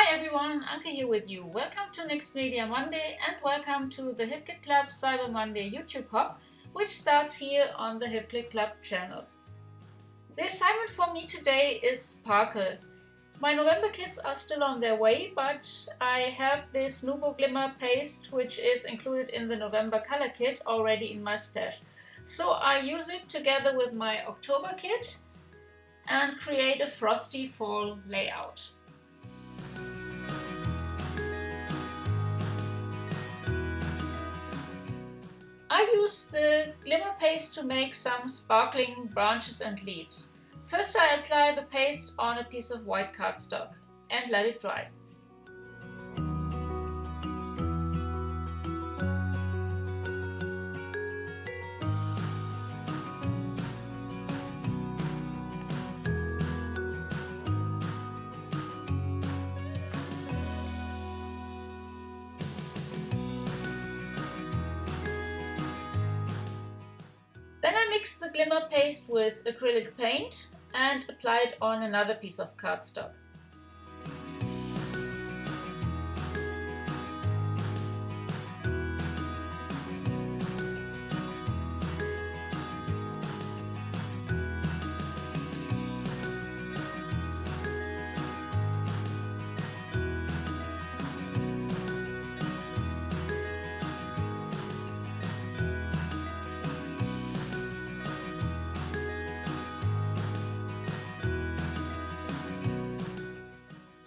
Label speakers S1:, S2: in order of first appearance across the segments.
S1: Hi everyone, Anke here with you. Welcome to Next Media Monday and welcome to the HipKit Club Cyber Monday YouTube hop, which starts here on the HipKit Club channel. The assignment for me today is sparkle. My November kits are still on their way, but I have this Nuvo Glimmer paste which is included in the November color kit already in my stash. So I use it together with my October kit and create a frosty fall layout. I use the glimmer paste to make some sparkling branches and leaves. First I apply the paste on a piece of white cardstock and let it dry. Then I mix the glimmer paste with acrylic paint and apply it on another piece of cardstock.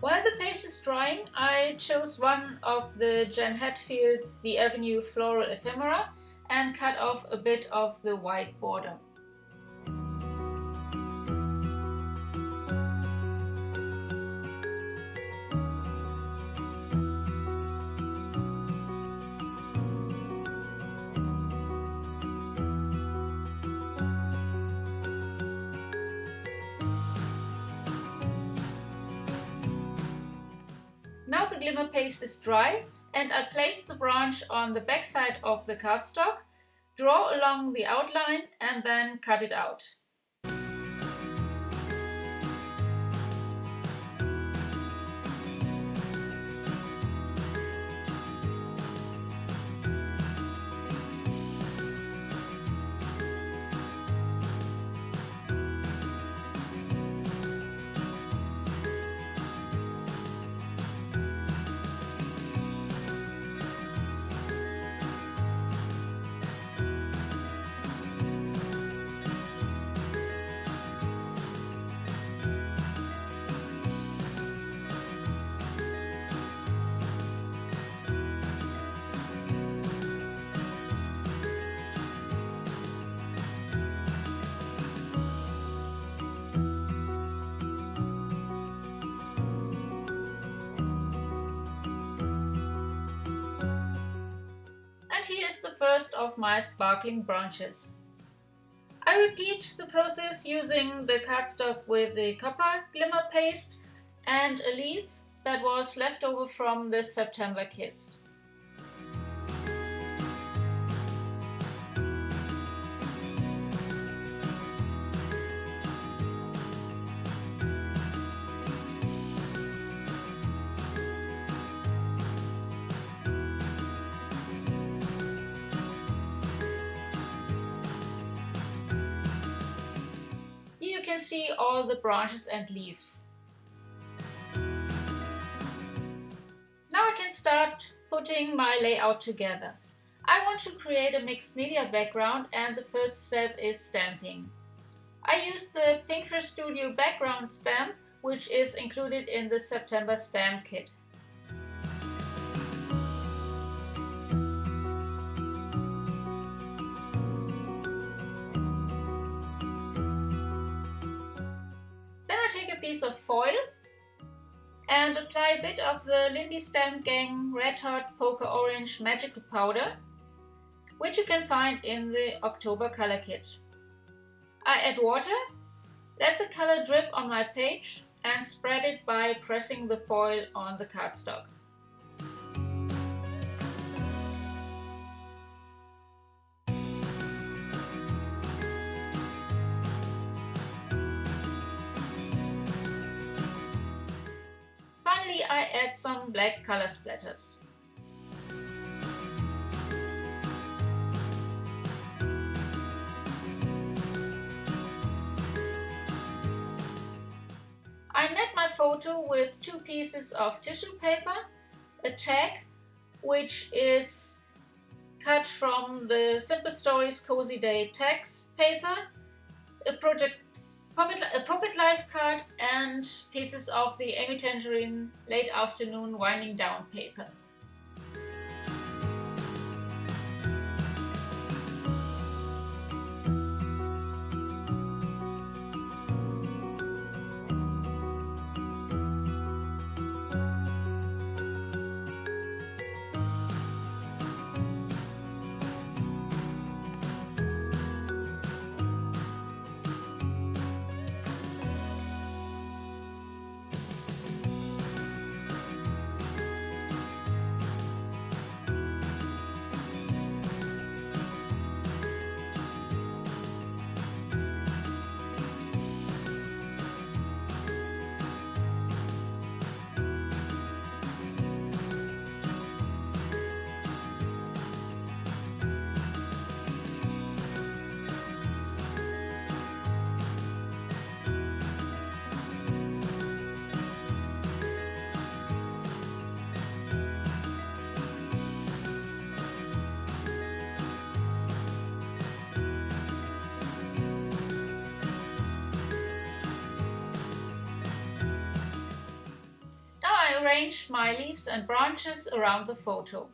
S1: While the paste is drying, I chose one of the Jen Hatfield The Avenue Floral Ephemera and cut off a bit of the white border. Now the glimmer paste is dry and I place the branch on the back side of the cardstock, draw along the outline and then cut it out. And here is the first of my sparkling branches. I repeat the process using the cardstock with the copper glimmer paste and a leaf that was left over from the September kits. Here you can see all the branches and leaves. Now I can start putting my layout together. I want to create a mixed media background and the first step is stamping. I use the Pinkfish Studio background stamp, which is included in the September stamp kit. Take a piece of foil and apply a bit of the Lindy Stamp Gang Red Hot Poker Orange Magical Powder, which you can find in the October color kit. I add water, let the color drip on my page and spread it by pressing the foil on the cardstock. I I add some black color splatters. I met my photo with 2 pieces of tissue paper, a tag which is cut from the Simple Stories Cozy Day tags paper, a pocket life card, and pieces of the Amy Tangerine Late Afternoon Winding Down paper. Now I arrange my leaves and branches around the photo.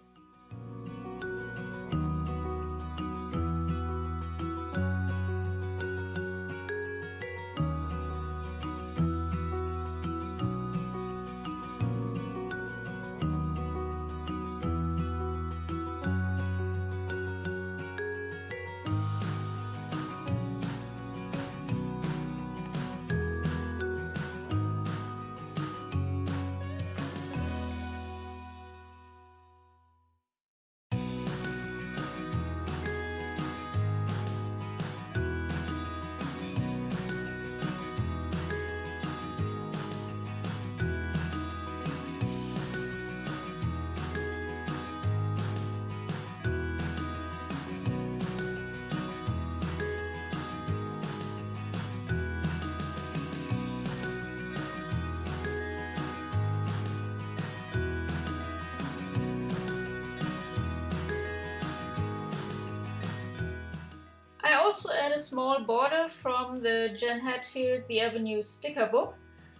S1: I also add a small border from the Jen Hatfield The Avenue sticker book,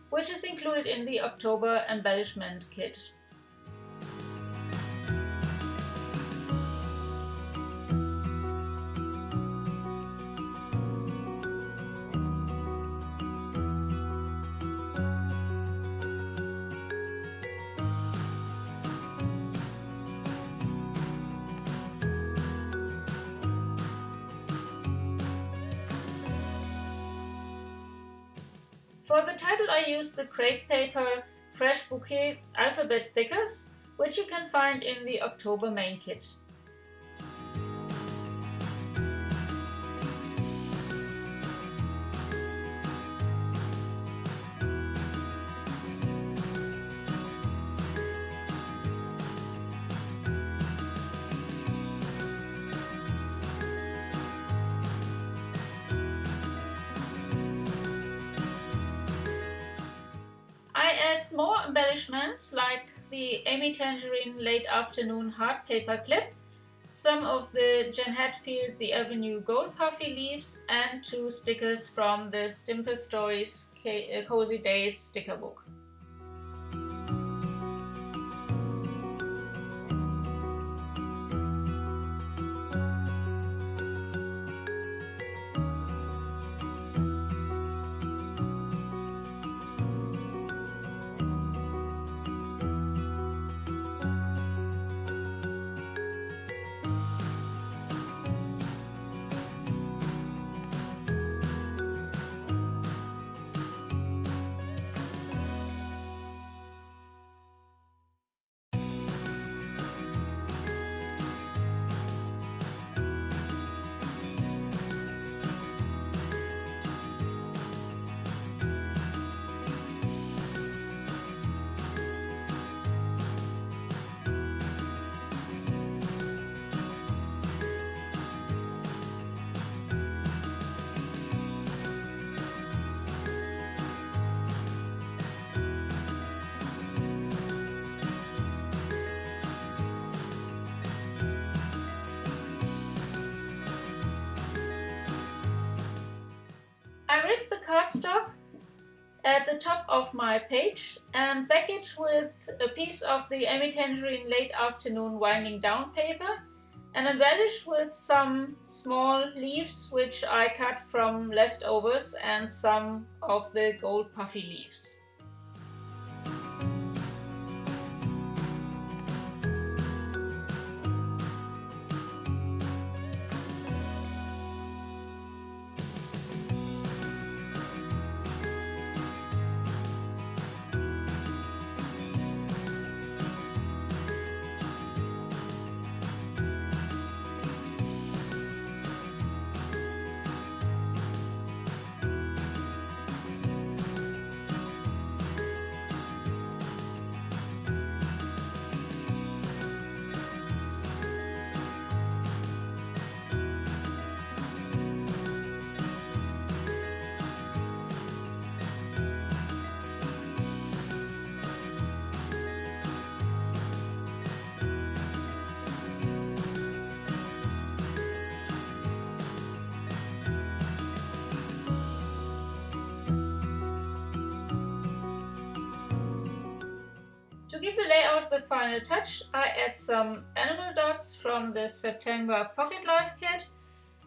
S1: which is included in the October embellishment kit. For the title I used the crepe paper Fresh Bouquet alphabet thickers, which you can find in the October main kit. I add more embellishments like the Amy Tangerine Late Afternoon Hard Paper Clip, some of the Jen Hatfield The Avenue Gold Puffy leaves, and 2 stickers from the Simple Stories Cozy Days sticker book. cardstock at the top of my page and back it with a piece of the Amy Tangerine Late Afternoon Winding Down paper and embellish with some small leaves which I cut from leftovers and some of the gold puffy leaves. To give the layout the final touch, I add some animal dots from the September Pocket Life kit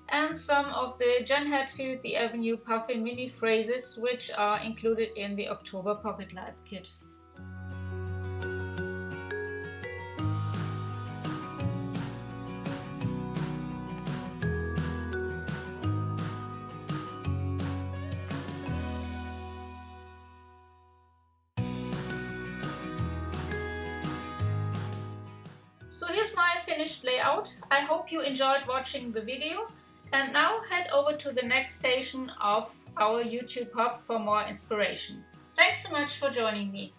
S1: and some of the Jen Hatfield The Avenue Puffin mini phrases which are included in the October Pocket Life kit. So here's my finished layout. I hope you enjoyed watching the video, and now head over to the next station of our YouTube hub for more inspiration. Thanks so much for joining me.